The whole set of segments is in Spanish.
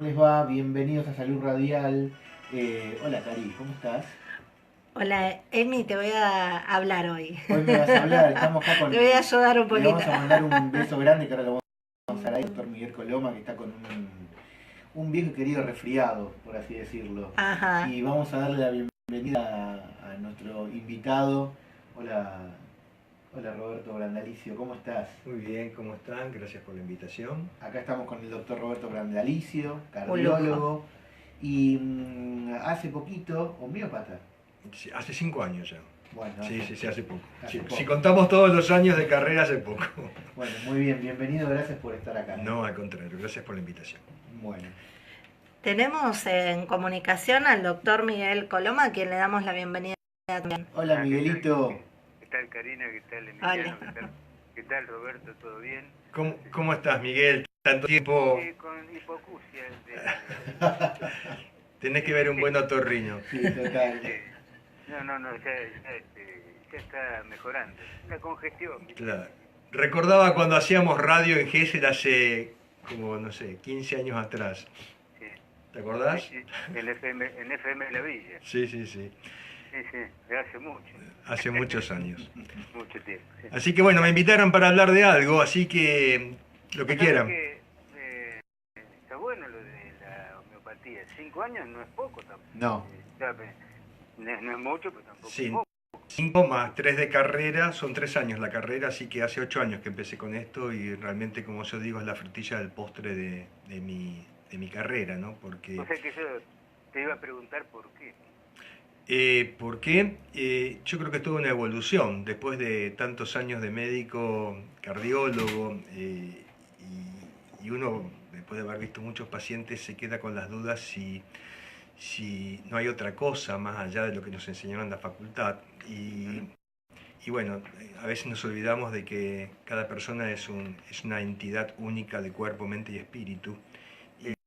Les va? Bienvenidos a Salud Radial. Hola Cari, ¿cómo estás? Hola, Emi, te voy a hablar hoy. Hoy me vas a hablar, estamos acá Te voy a ayudar un Le poquito. vamos a mandar un beso grande que ahora lo vamos a dar al doctor Miguel Coloma, que está con un viejo y querido resfriado, por así decirlo. Ajá. Y vamos a darle la bienvenida a nuestro invitado. Hola, hola Roberto Brandalicio, ¿cómo estás? Muy bien, ¿cómo están? Gracias por la invitación. Acá estamos con el doctor Roberto Brandalicio, Un lujo. cardiólogo, y hace poquito, homeópata. Sí, hace 5 años ya. Bueno, Sí, sí, sí, hace poco. hace Si poco. contamos todos los años de carrera, hace poco. Bueno, muy bien, bienvenido, gracias por estar acá. No, al contrario, gracias por la invitación. Bueno, Tenemos en comunicación al doctor Miguel Coloma, a quien le damos la bienvenida también. hola ¿Qué tal? Miguelito. ¿Qué tal Karina? ¿Qué tal Hola. Emiliano? ¿Qué tal Roberto? ¿Todo bien? ¿Cómo estás, Miguel? Tanto tiempo. Con hipoacusia. Tenés que ver un buen otorrino. Sí, total. No, ya está mejorando. La congestión. Claro. Recordaba cuando hacíamos radio en Gesell hace, como, no sé, 15 años atrás. Sí. ¿Te acordás? En FM La Villa. Sí, sí, sí. Sí, de hace mucho. Hace muchos años. Mucho tiempo. Sí. Así que bueno, me invitaron para hablar de algo, así que lo que ¿Vos sabés quieran. que está bueno lo de la homeopatía? 5 años no es poco tampoco. No, No es mucho, pero tampoco es Sí, poco. 5 más 3 de carrera, son 3 años la carrera, así que hace 8 años que empecé con esto y realmente, como yo digo, es la frutilla del postre de mi carrera, ¿no? O sea que yo te iba a preguntar por qué. ¿Por qué? Yo creo que es toda una evolución. Después de tantos años de médico, cardiólogo, y uno, después de haber visto muchos pacientes, se queda con las dudas si no hay otra cosa más allá de lo que nos enseñaron en la facultad. Y bueno, a veces nos olvidamos de que cada persona es una entidad única de cuerpo, mente y espíritu.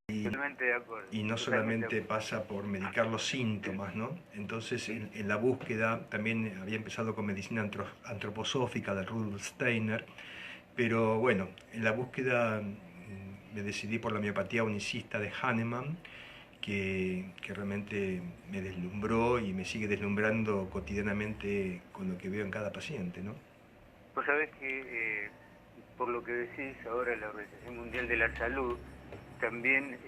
Y, Totalmente de acuerdo. y no Totalmente solamente de acuerdo. pasa por medicar los síntomas, ¿no? Entonces, en la búsqueda, también había empezado con medicina antroposófica de Rudolf Steiner, pero bueno, en la búsqueda me decidí por la miopatía unicista de Hahnemann, que realmente me deslumbró y me sigue deslumbrando cotidianamente con lo que veo en cada paciente, ¿no? Vos sabés que, por lo que decís ahora, la Organización Mundial de la Salud también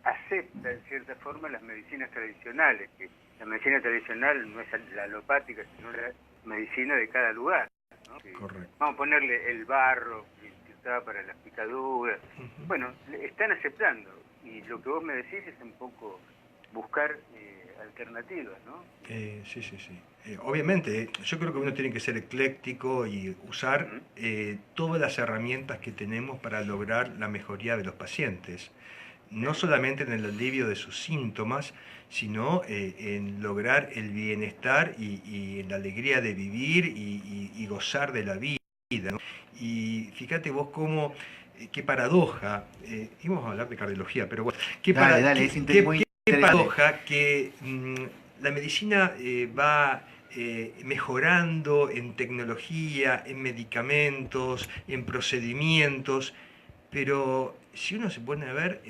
acepta en cierta forma las medicinas tradicionales, que la medicina tradicional no es la alopática, sino la medicina de cada lugar, ¿no? Correcto. Vamos a ponerle el barro que usaba para las picaduras. Bueno, están aceptando, y lo que vos me decís es un poco buscar alternativas, ¿no? Sí, sí, sí. Obviamente, yo creo que uno tiene que ser ecléctico y usar todas las herramientas que tenemos para lograr la mejoría de los pacientes. No solamente en el alivio de sus síntomas, sino en lograr el bienestar y en la alegría de vivir y gozar de la vida, ¿no? Y fíjate vos cómo, qué paradoja, íbamos a hablar de cardiología, pero bueno, dale, dale, es muy qué interesante. paradoja que la medicina va mejorando en tecnología, en medicamentos, en procedimientos, pero si uno se pone a ver,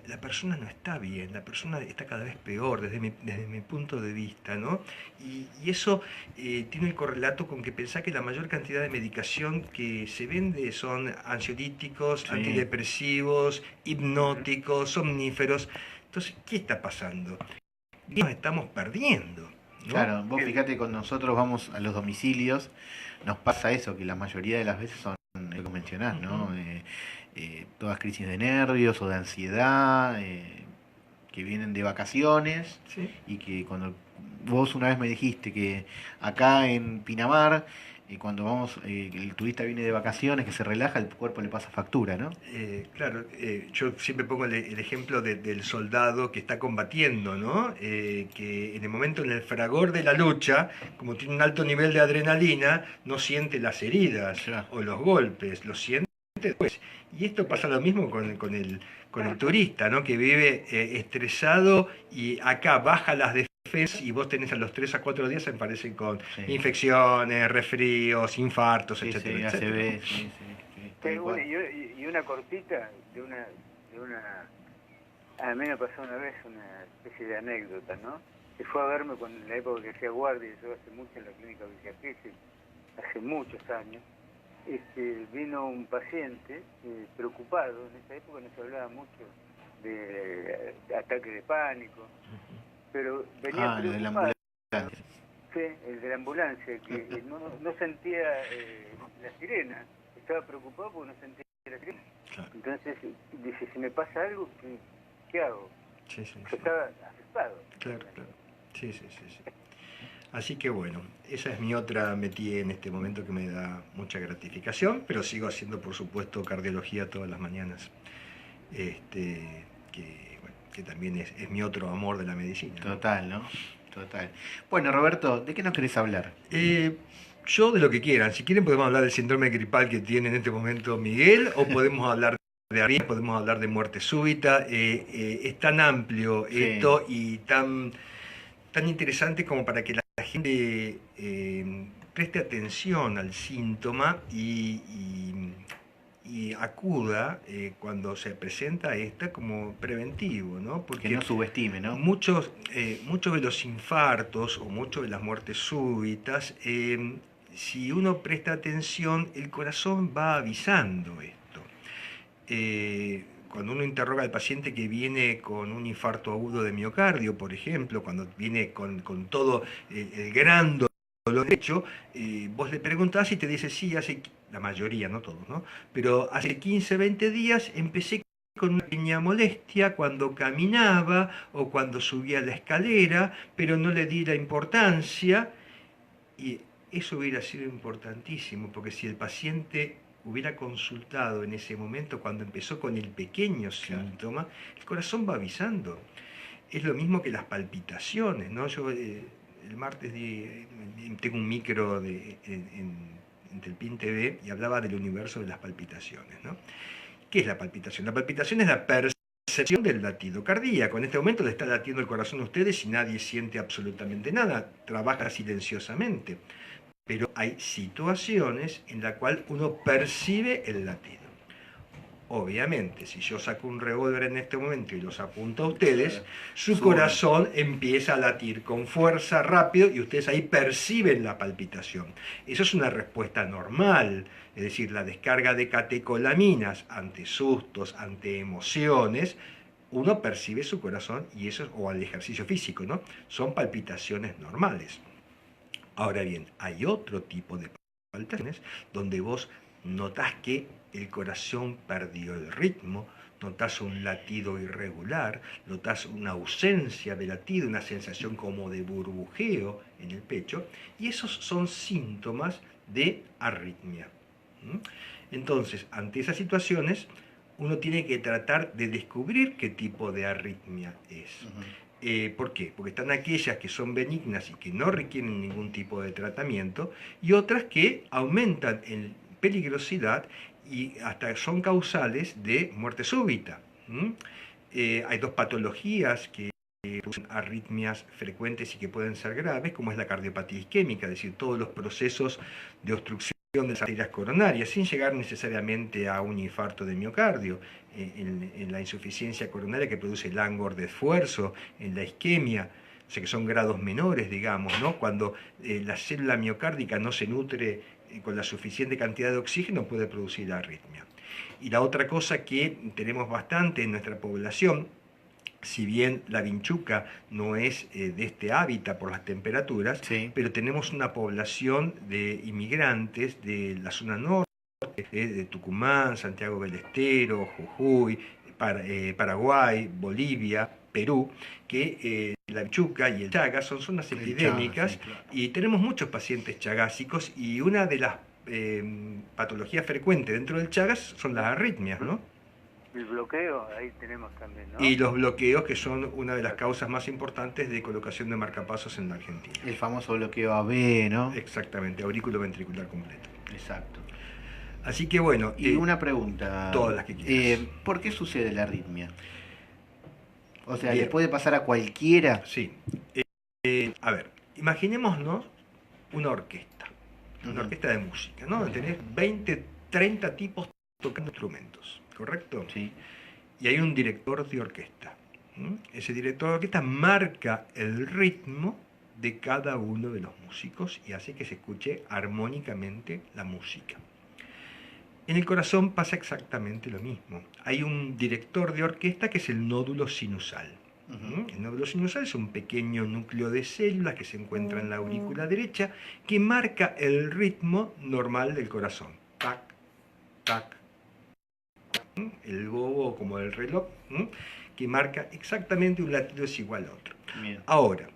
la persona no está bien, la persona está cada vez peor desde mi punto de vista, ¿no? Y eso tiene el correlato con que pensá que la mayor cantidad de medicación que se vende son ansiolíticos, Sí. antidepresivos, hipnóticos, somníferos. Entonces, ¿qué está pasando? Nos estamos perdiendo, ¿no? Claro, vos fíjate, cuando nosotros vamos a los domicilios, nos pasa eso, que la mayoría de las veces son lo que mencionás, ¿no? Todas crisis de nervios o de ansiedad, que vienen de vacaciones Sí. y que cuando vos una vez me dijiste que acá en Pinamar, cuando vamos, el turista viene de vacaciones, que se relaja, el cuerpo le pasa factura, ¿no? Claro, yo siempre pongo el ejemplo del soldado que está combatiendo, ¿no? Que en el momento, en el fragor de la lucha, como tiene un alto nivel de adrenalina, no siente las heridas Ya. o los golpes, los siente después. Y esto pasa lo mismo con el turista, ¿no? Que vive estresado y acá baja las defensas y vos tenés a los 3 a 4 días aparecen con Sí. infecciones, resfríos, infartos, Sí, etcétera, sí, etcétera. ACV, sí, sí, tal Bueno, cual. y una cortita de una de una... A mí me pasó una vez una especie de anécdota, ¿no? Se fue a verme en la época que hacía guardia, yo hace mucho en la clínica Villa Gesell, hace muchos años. Vino un paciente preocupado, en esa época no se hablaba mucho de ataque de pánico, pero venía lo de la preocupado. ambulancia. Sí, el de la ambulancia, que no sentía la sirena, estaba preocupado porque no sentía la sirena. Claro. Entonces dice, si me pasa algo, ¿qué hago? Sí, sí, Yo sí. estaba asustado. Claro, claro. Sí, sí, sí, sí. Así que bueno, esa es mi otra metí en este momento que me da mucha gratificación, pero sigo haciendo, por supuesto, cardiología todas las mañanas, que también es mi otro amor de la medicina, ¿no? Total, ¿no? Total. Bueno, Roberto, ¿de qué nos querés hablar? Yo de lo que quieran. Si quieren podemos hablar del síndrome gripal que tiene en este momento Miguel, o podemos hablar de arritmia, podemos hablar de muerte súbita. Es tan amplio esto y tan interesante como para que la gente preste atención al síntoma y acuda cuando se presenta esta como preventivo, ¿no? Porque que no subestime, ¿no? Muchos de los infartos o muchos de las muertes súbitas, si uno presta atención, el corazón va avisando esto. Cuando uno interroga al paciente que viene con un infarto agudo de miocardio, por ejemplo, cuando viene con todo el gran dolor de pecho, vos le preguntás y te dice, sí, la mayoría, no todos, ¿no? Pero hace 15, 20 días empecé con una pequeña molestia cuando caminaba o cuando subía la escalera, pero no le di la importancia, y eso hubiera sido importantísimo, porque si el paciente hubiera consultado en ese momento cuando empezó con el pequeño síntoma, el corazón va avisando. Es lo mismo que las palpitaciones, ¿no? Yo el martes tengo un micro en Telpin TV y hablaba del universo de las palpitaciones, ¿no? ¿Qué es la palpitación? La palpitación es la percepción del latido cardíaco. En este momento le está latiendo el corazón a ustedes y nadie siente absolutamente nada, trabaja silenciosamente. Pero hay situaciones en las cuales uno percibe el latido. Obviamente, si yo saco un revólver en este momento y los apunto a ustedes, su corazón empieza a latir con fuerza rápido y ustedes ahí perciben la palpitación. Eso es una respuesta normal, es decir, la descarga de catecolaminas ante sustos, ante emociones, uno percibe su corazón y eso, o al ejercicio físico, ¿no? Son palpitaciones normales. Ahora bien, hay otro tipo de palpitaciones donde vos notás que el corazón perdió el ritmo, notás un latido irregular, notás una ausencia de latido, una sensación como de burbujeo en el pecho, y esos son síntomas de arritmia. Entonces, ante esas situaciones, uno tiene que tratar de descubrir qué tipo de arritmia es. ¿Por qué? Porque están aquellas que son benignas y que no requieren ningún tipo de tratamiento, y otras que aumentan en peligrosidad y hasta son causales de muerte súbita. Hay dos patologías que producen arritmias frecuentes y que pueden ser graves, como es la cardiopatía isquémica, es decir, todos los procesos de obstrucción de las arterias coronarias, sin llegar necesariamente a un infarto de miocardio, en la insuficiencia coronaria que produce el langor de esfuerzo, en la isquemia, o sea que son grados menores, digamos, ¿no? Cuando la célula miocárdica no se nutre con la suficiente cantidad de oxígeno, puede producir la arritmia. Y la otra cosa que tenemos bastante en nuestra población, si bien la vinchuca no es de este hábitat por las temperaturas, pero tenemos una población de inmigrantes de la zona norte, de Tucumán, Santiago del Estero, Jujuy, Paraguay, Bolivia, Perú, que la vinchuca y el chagas son zonas epidémicas, y tenemos muchos pacientes chagásicos, y una de las patologías frecuentes dentro del chagas son las arritmias, ¿no? El bloqueo, ahí tenemos también, ¿no? Y los bloqueos, que son una de las causas más importantes de colocación de marcapasos en la Argentina. El famoso bloqueo AB, ¿no? Exactamente, aurículo ventricular completo. Exacto. Así que bueno... Y una pregunta. Todas las que quieras. ¿Por qué sucede la arritmia? O sea, Bien. ¿le puede pasar a cualquiera? Sí. A ver, imaginémonos una orquesta. Una orquesta de música, ¿no? Tenés 20, 30 tipos tocando instrumentos, ¿correcto? Sí. y hay un director de orquesta. Ese director de orquesta marca el ritmo de cada uno de los músicos y hace que se escuche armónicamente la música. En el corazón pasa exactamente lo mismo. Hay un director de orquesta que es el nódulo sinusal. El nódulo sinusal es un pequeño núcleo de células que se encuentra en la aurícula derecha que marca el ritmo normal del corazón. Tac, tac, tac. El gobo como el reloj, que marca exactamente un latido es igual a otro. Bien. Ahora,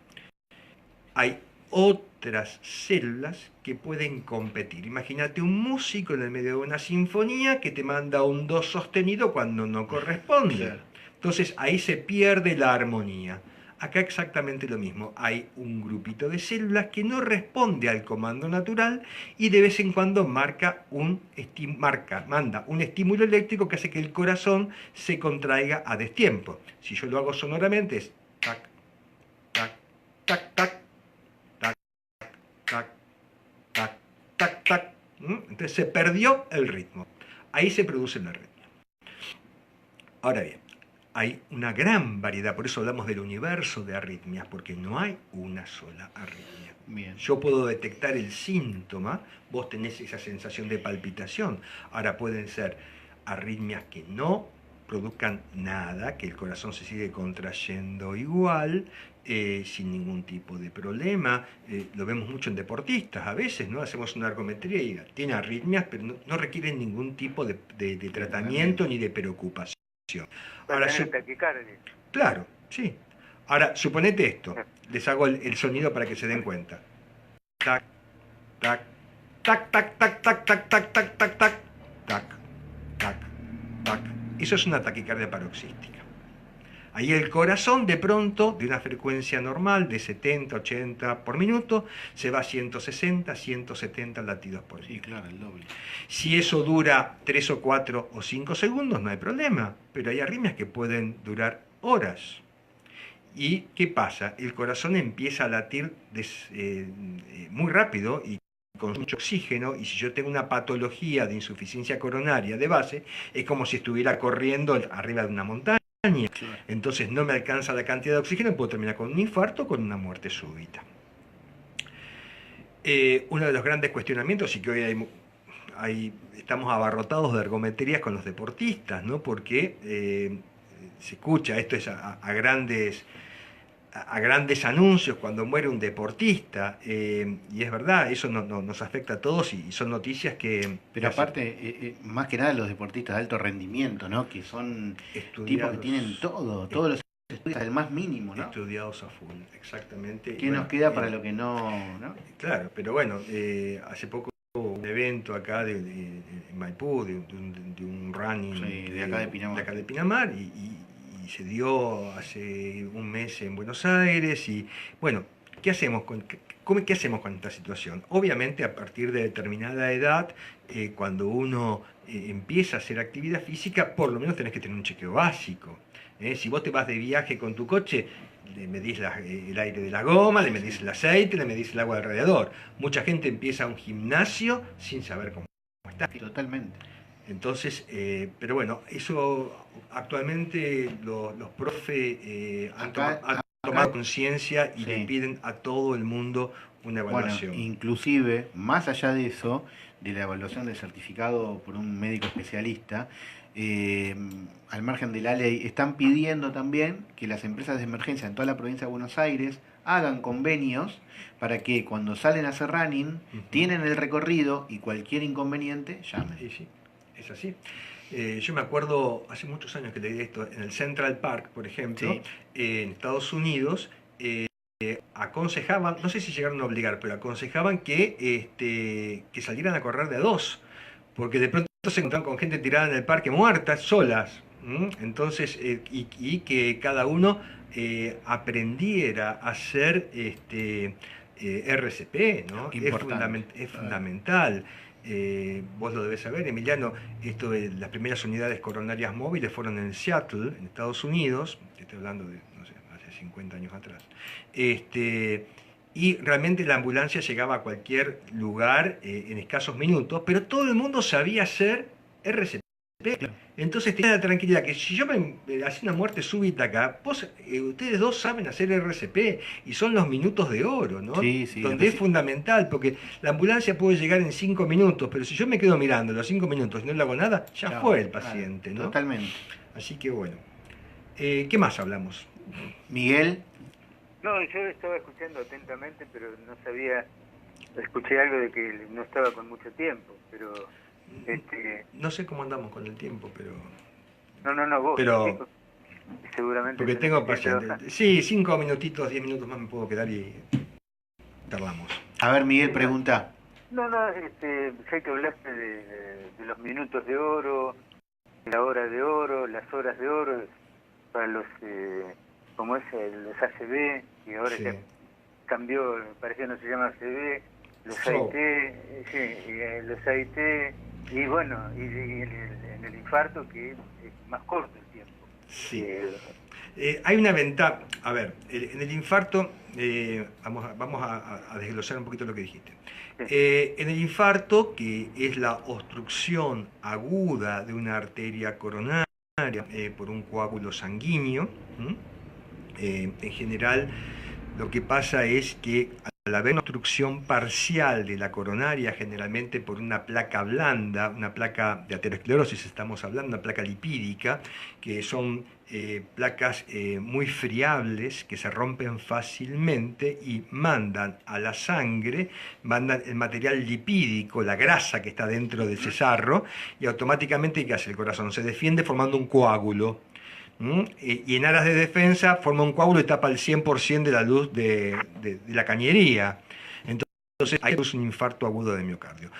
hay otras células que pueden competir. Imagínate un músico en el medio de una sinfonía que te manda un do sostenido cuando no corresponde. Claro. Entonces ahí se pierde la armonía. Acá exactamente lo mismo. Hay un grupito de células que no responde al comando natural y de vez en cuando manda un estímulo eléctrico que hace que el corazón se contraiga a destiempo. Si yo lo hago sonoramente es tac, tac, tac, tac, tac, tac, tac, tac, tac. Entonces se perdió el ritmo. Ahí se produce la arritmia. Ahora bien, hay una gran variedad, por eso hablamos del universo de arritmias, porque no hay una sola arritmia. Bien. Yo puedo detectar el síntoma, vos tenés esa sensación de palpitación. Ahora pueden ser arritmias que no produzcan nada, que el corazón se sigue contrayendo igual, sin ningún tipo de problema. Lo vemos mucho en deportistas, a veces, ¿no? Hacemos una ergometría y tiene arritmias, pero no requieren ningún tipo de tratamiento ni de preocupación. Ahora, taquicardia. claro, sí. Ahora, suponete esto. Les hago el sonido para que se den cuenta. Tac, tac, tac, tac, tac, tac, tac, tac, tac, tac, tac, tac, tac, tac. Eso es una taquicardia paroxística. Ahí el corazón de pronto, de una frecuencia normal de 70, 80 por minuto, se va a 160, 170 latidos por Sí, minuto. claro, el doble. Si eso dura 3 o 4 o 5 segundos, no hay problema, pero hay arritmias que pueden durar horas. ¿Y qué pasa? El corazón empieza a latir muy rápido y con mucho oxígeno, y si yo tengo una patología de insuficiencia coronaria de base, es como si estuviera corriendo arriba de una montaña. Claro. Entonces no me alcanza la cantidad de oxígeno y puedo terminar con un infarto o con una muerte súbita. Uno de los grandes cuestionamientos, y que hoy estamos abarrotados de ergometrías con los deportistas, ¿no? Porque se escucha, esto es a grandes anuncios cuando muere un deportista, y es verdad, eso nos afecta a todos y son noticias que... Pero aparte, más que nada los deportistas de alto rendimiento, ¿no? Que son tipos que tienen todos los estudios al más mínimo, ¿no? Estudiados a full, exactamente. ¿Qué nos queda para lo que no? Claro, pero bueno, hace poco hubo un evento acá en Maipú, de un running Sí, de acá de Pinamar, y se dio hace un mes en Buenos Aires. Y bueno, ¿qué hacemos con esta situación? Obviamente a partir de determinada edad, cuando uno empieza a hacer actividad física, por lo menos tenés que tener un chequeo básico. Si vos te vas de viaje con tu coche, le medís el aire de la goma, le medís el aceite, le medís el agua del radiador. Mucha gente empieza un gimnasio sin saber cómo está. Totalmente. Entonces, pero bueno, eso actualmente los profes han tomado conciencia y le piden a todo el mundo una evaluación. Bueno, inclusive, más allá de eso, de la evaluación del certificado por un médico especialista, al margen de la ley, están pidiendo también que las empresas de emergencia en toda la provincia de Buenos Aires hagan convenios para que cuando salen a hacer running, tienen el recorrido y cualquier inconveniente, llamen. Sí. Es así. Yo me acuerdo, hace muchos años que leí esto, en el Central Park, por ejemplo, en Estados Unidos, aconsejaban, no sé si llegaron a obligar, pero aconsejaban que salieran a correr de a dos, porque de pronto se encontraban con gente tirada en el parque muertas, solas. Entonces, y que cada uno aprendiera a hacer RCP, ¿no? Es fundamental. Vos lo debes saber, Emiliano, las primeras unidades coronarias móviles fueron en Seattle, en Estados Unidos, estoy hablando de, no sé, hace 50 años atrás, y realmente la ambulancia llegaba a cualquier lugar en escasos minutos, pero todo el mundo sabía hacer RCP. Entonces tenés la tranquilidad que si yo me hacía una muerte súbita acá, ustedes dos saben hacer RCP y son los minutos de oro, ¿no? Sí, sí, Donde es fundamental, porque la ambulancia puede llegar en 5 minutos, pero si yo me quedo mirando los 5 minutos y no le hago nada, ya Chao, fue el claro, paciente, ¿no? Totalmente. Así que bueno. ¿Qué más hablamos? Miguel, No, yo estaba escuchando atentamente, pero no sabía, escuché algo de que no estaba con mucho tiempo, pero No sé cómo andamos con el tiempo, pero... no, vos, Pero... seguramente Porque tenés tengo que trabajar. pacientes. Sí, 5 minutitos, 10 minutos más me puedo quedar y charlamos. a ver, Miguel, pregunta. No, sé que hablaste de los minutos de oro, la hora de oro, las horas de oro para los, como es los ACV, y ahora Sí. ya cambió, parece que no se llama ACV, los Stroke. AIT, los AIT, y bueno, y en el infarto que es más corto el tiempo. Sí. Hay una ventaja. A ver, en el infarto, vamos a desglosar un poquito lo que dijiste. En el infarto, que es la obstrucción aguda de una arteria coronaria por un coágulo sanguíneo, en general lo que pasa es que al haber una obstrucción parcial de la coronaria, generalmente por una placa blanda, una placa de aterosclerosis estamos hablando, una placa lipídica, que son placas muy friables, que se rompen fácilmente y mandan a la sangre, mandan el material lipídico, la grasa que está dentro de ese sarro, y automáticamente, ¿qué hace el corazón? Se defiende formando un coágulo. Y en aras de defensa forma un coágulo y tapa el 100% de la luz de la cañería. Entonces ahí es un infarto agudo de miocardio.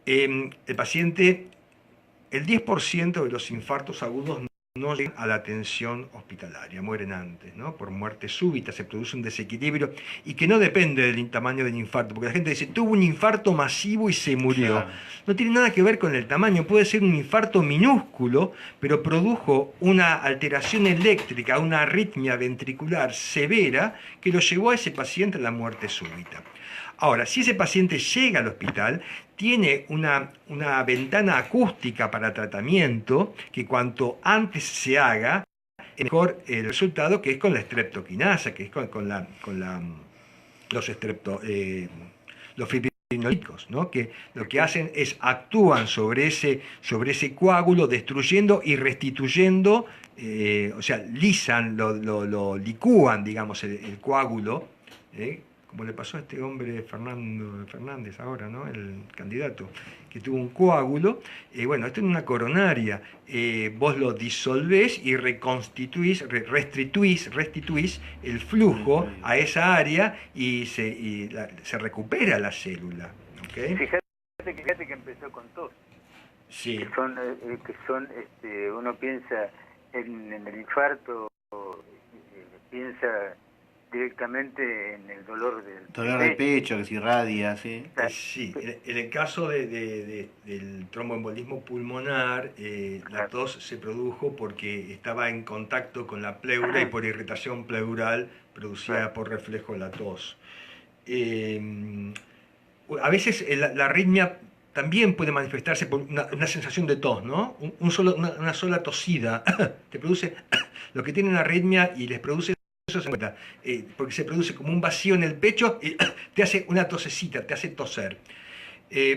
El paciente, el 10% de los infartos agudos no llegan a la atención hospitalaria, mueren antes, ¿no? Por muerte súbita, se produce un desequilibrio y que no depende del tamaño del infarto, porque la gente dice, tuvo un infarto masivo y se murió. Claro. No tiene nada que ver con el tamaño, puede ser un infarto minúsculo, pero produjo una alteración eléctrica, una arritmia ventricular severa que lo llevó a ese paciente a la muerte súbita. Ahora, si ese paciente llega al hospital, tiene una ventana acústica para tratamiento que cuanto antes se haga, es mejor el resultado, que es con la streptokinasa, que es con los fibrinolíticos, ¿no? Que lo que hacen es actúan sobre ese coágulo, destruyendo y restituyendo, o sea, lisan, lo licúan, digamos, el coágulo, como le pasó a este hombre Fernando Fernández ahora, ¿no? El candidato, que tuvo un coágulo. Bueno, esto es una coronaria. Vos lo disolvés y restituís el flujo a esa área y se recupera la célula. ¿Okay? Fíjate que empezó con tos. Sí. Que son uno piensa en el infarto, piensa directamente en el dolor del pecho que se irradia, ¿sí? Sí, en el caso del tromboembolismo pulmonar, la tos se produjo porque estaba en contacto con la pleura y por irritación pleural producida por reflejo la tos. A veces la arritmia también puede manifestarse por una sensación de tos, ¿no? Una sola tosida te produce lo que tienen arritmia y les produce eso se cuenta, porque se produce como un vacío en el pecho y te hace una tosecita, te hace toser.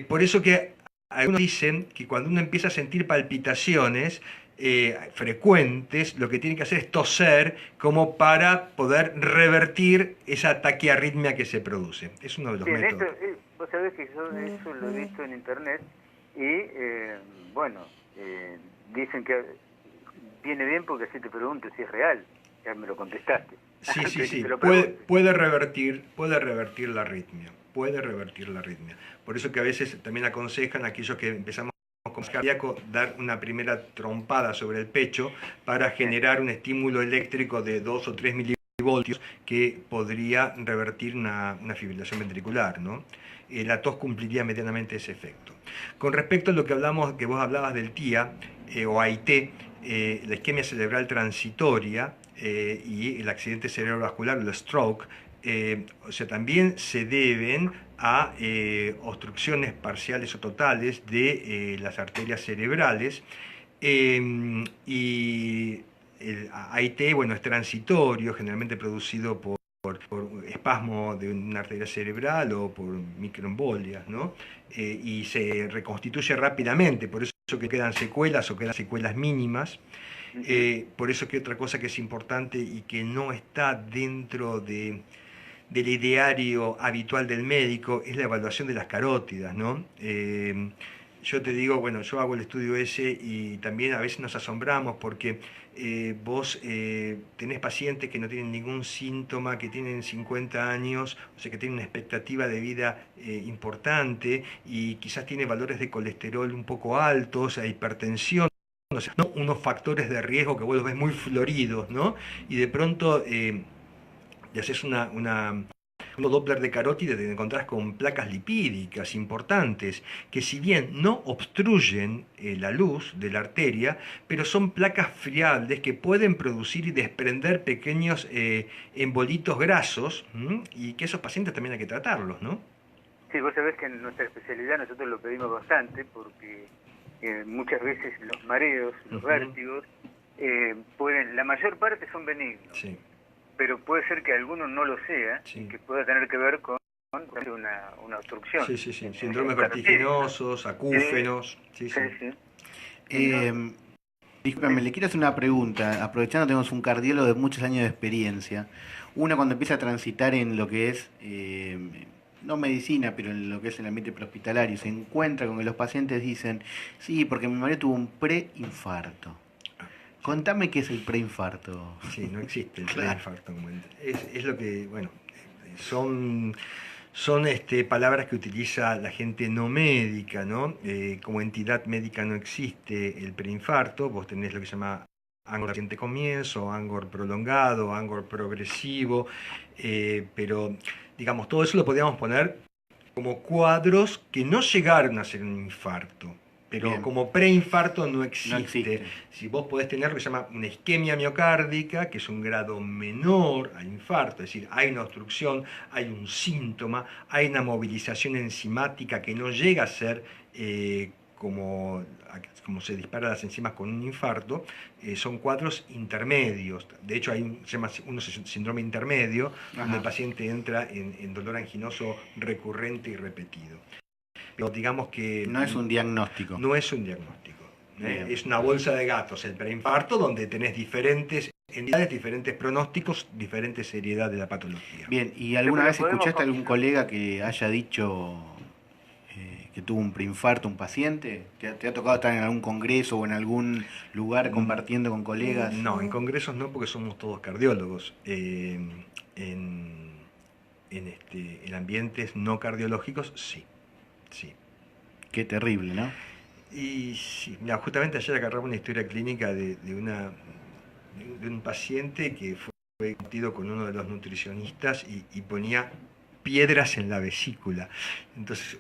Por eso que algunos dicen que cuando uno empieza a sentir palpitaciones frecuentes, lo que tiene que hacer es toser como para poder revertir esa taquiarritmia que se produce. Es uno de los métodos. Vos sabés que yo eso lo he visto en internet y dicen que viene bien porque así te pregunto si es real. Ya me lo contestaste. Sí. Puede revertir la arritmia. Por eso que a veces también aconsejan a aquellos que empezamos con cardíaco dar una primera trompada sobre el pecho para generar un estímulo eléctrico de 2 o 3 milivoltios que podría revertir una fibrilación ventricular, ¿no? La tos cumpliría medianamente ese efecto. Con respecto a lo que vos hablabas del TIA o AIT, la isquemia cerebral transitoria, y el accidente cerebrovascular, el stroke, también se deben a obstrucciones parciales o totales de las arterias cerebrales, Y el AIT, bueno, es transitorio, generalmente producido por espasmo de una arteria cerebral o por microembolias, ¿no? Y se reconstituye rápidamente, por eso que quedan secuelas o quedan secuelas mínimas. Por eso que otra cosa que es importante y que no está dentro del ideario habitual del médico es la evaluación de las carótidas, ¿no? Yo te digo, bueno, yo hago el estudio ese y también a veces nos asombramos porque vos tenés pacientes que no tienen ningún síntoma, que tienen 50 años, o sea que tienen una expectativa de vida importante y quizás tiene valores de colesterol un poco altos, hipertensión, o sea, ¿no? Unos factores de riesgo que vos los ves muy floridos, ¿no? Y de pronto le haces un Doppler de carótida y te encontrás con placas lipídicas importantes que si bien no obstruyen la luz de la arteria, pero son placas friables que pueden producir y desprender pequeños embolitos grasos, y que esos pacientes también hay que tratarlos, ¿no? Sí, vos sabés que en nuestra especialidad nosotros lo pedimos bastante porque muchas veces los mareos, los vértigos, la mayor parte son benignos. Sí. Pero puede ser que alguno no lo sea, sí, y que pueda tener que ver con una obstrucción. Sí, sí, sí. Síndromes vertiginosos, acúfenos. Sí, sí. Sí, sí. Discúlpeme, le quiero hacer una pregunta. Aprovechando que tenemos un cardiólogo de muchos años de experiencia. Una, cuando empieza a transitar en lo que es, no medicina, pero en lo que es el ambiente prehospitalario, se encuentra con que los pacientes dicen, sí, porque mi marido tuvo un preinfarto. Contame qué es el preinfarto. Sí, no existe el preinfarto. Es lo que, bueno, son palabras que utiliza la gente no médica, ¿no? Como entidad médica no existe el preinfarto, vos tenés lo que se llama ANGOR reciente comienzo, ANGOR prolongado, ANGOR progresivo, pero, digamos, todo eso lo podríamos poner como cuadros que no llegaron a ser un infarto. Pero bien, como preinfarto no existe. Si vos podés tener lo que se llama una isquemia miocárdica, que es un grado menor al infarto, es decir, hay una obstrucción, hay un síntoma, hay una movilización enzimática que no llega a ser como se disparan las enzimas con un infarto, son cuadros intermedios. De hecho, se llama un síndrome intermedio, donde el paciente entra en dolor anginoso recurrente y repetido. Pero digamos que no es un diagnóstico. No es un diagnóstico. Es una bolsa de gatos el preinfarto donde tenés diferentes entidades, diferentes pronósticos, diferente seriedad de la patología. Bien, ¿y alguna vez escuchaste a algún colega que haya dicho que tuvo un preinfarto, un paciente? ¿Te ha tocado estar en algún congreso o en algún lugar compartiendo con colegas? No, en congresos no, porque somos todos cardiólogos. En ambientes no cardiológicos, sí. Sí. Qué terrible, ¿no? Y sí, mira, justamente ayer agarraba una historia clínica de un paciente que fue cometido con uno de los nutricionistas y ponía piedras en la vesícula. Entonces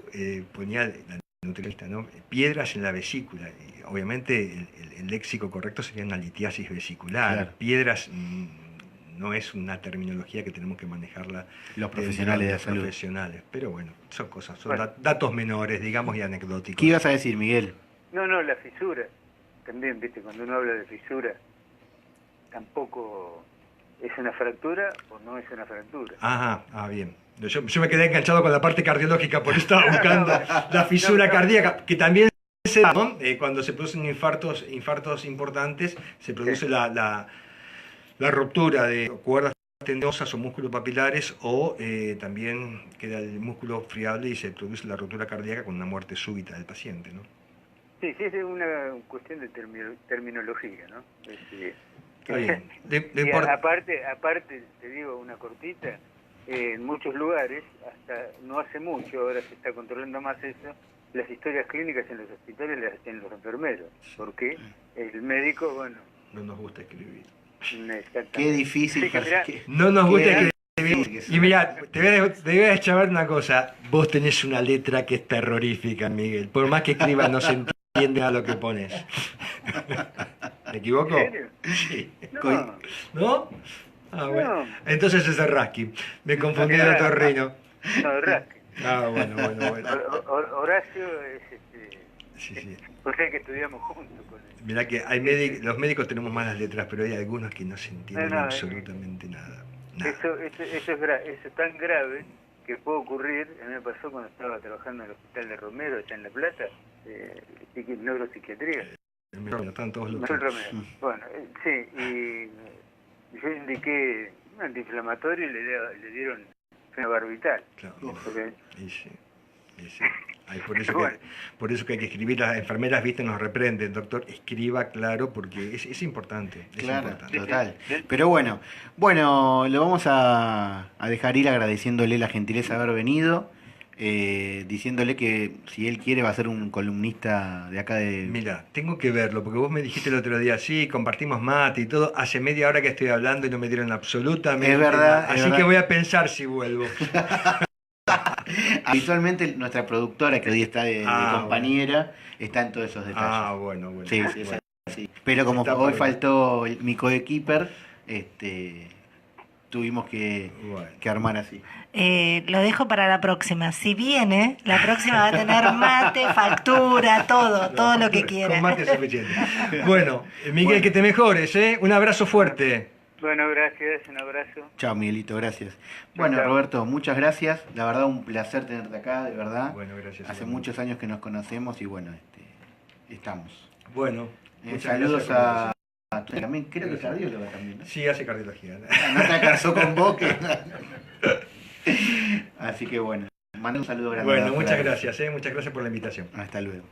ponía la nutricionista, ¿no? Piedras en la vesícula. Y obviamente el léxico correcto sería una litiasis vesicular. Claro. Piedras no es una terminología que tenemos que manejarla los profesionales de la salud. Pero bueno, son cosas, son datos menores, digamos, y anecdóticos. ¿Qué ibas a decir, Miguel? No, la fisura. También, viste, cuando uno habla de fisura, tampoco es una fractura o no es una fractura. Ajá, bien. Yo me quedé enganchado con la parte cardiológica, por eso estaba buscando la fisura cardíaca, que también se da, ¿no? Cuando se producen infartos importantes, se produce la ruptura de cuerdas tendinosas o músculos papilares, o también queda el músculo friable y se produce la ruptura cardíaca con una muerte súbita del paciente, ¿no? Sí, es una cuestión de terminología, ¿no? Está bien. Aparte, te digo una cortita, en muchos lugares, hasta no hace mucho, ahora se está controlando más eso, las historias clínicas en los hospitales las hacen los enfermeros, porque el médico, bueno... No nos gusta escribir. Qué difícil. Sí, no nos gusta escribir. Y mira, te voy a echar una cosa. Vos tenés una letra que es terrorífica, Miguel. Por más que escribas, no se entiende a lo que pones. ¿Me equivoco? ¿En serio? Sí. No. Ah, bueno. No. Entonces es Raskin. Me confundí de Torrino. No, Raskin. Ah, bueno. Horacio es Sí, sí. O sea que estudiamos juntos con él. Mirá que hay los médicos tenemos malas letras, pero hay algunos que no se entienden No, absolutamente nada. Nada. Eso es tan grave que puede ocurrir. A mí me pasó cuando estaba trabajando en el hospital de Romero, allá en La Plata, neuropsiquiatría. Están todos los Manuel Romero. Bueno, sí, y yo indiqué un antiinflamatorio y le dieron fenobarbital. Claro. Porque- Y sí, y sí. Ay, por eso que hay que escribir, las enfermeras, viste, nos reprenden, doctor, escriba claro, porque es importante. Es Claro, importante. total. Pero bueno, lo vamos a dejar ir agradeciéndole la gentileza de haber venido, diciéndole que si él quiere va a ser un columnista de acá de... Mira, tengo que verlo, porque vos me dijiste el otro día, sí, compartimos mate y todo, hace media hora que estoy hablando y no me dieron absolutamente Es verdad, nada. es Así verdad. que voy a pensar si vuelvo. Habitualmente nuestra productora, que hoy está de compañera, está en todos esos detalles. Ah, bueno. Sí, sí, Bueno. sí. Pero como Está hoy por- faltó mi coequiper, tuvimos que Bueno. armar así. Lo dejo para la próxima. Si viene, la próxima va a tener mate, factura, todo lo que quiera. Con mate es suficiente. Bueno, Miguel, que te mejores, ¿eh? Un abrazo fuerte. Bueno, gracias, un abrazo. Chao, Miguelito, gracias. Bueno, Chao. Roberto, muchas gracias. La verdad, un placer tenerte acá, de verdad. Bueno, gracias. Hace igualmente. muchos años que nos conocemos y bueno, estamos. Bueno, muchas Saludos gracias por la a tu también, creo que es cardióloga también, ¿no? Sí, hace cardiología. No te casó con vos que... Así que bueno, mando un saludo grande. Bueno, muchas gracias, muchas gracias por la invitación. Hasta luego.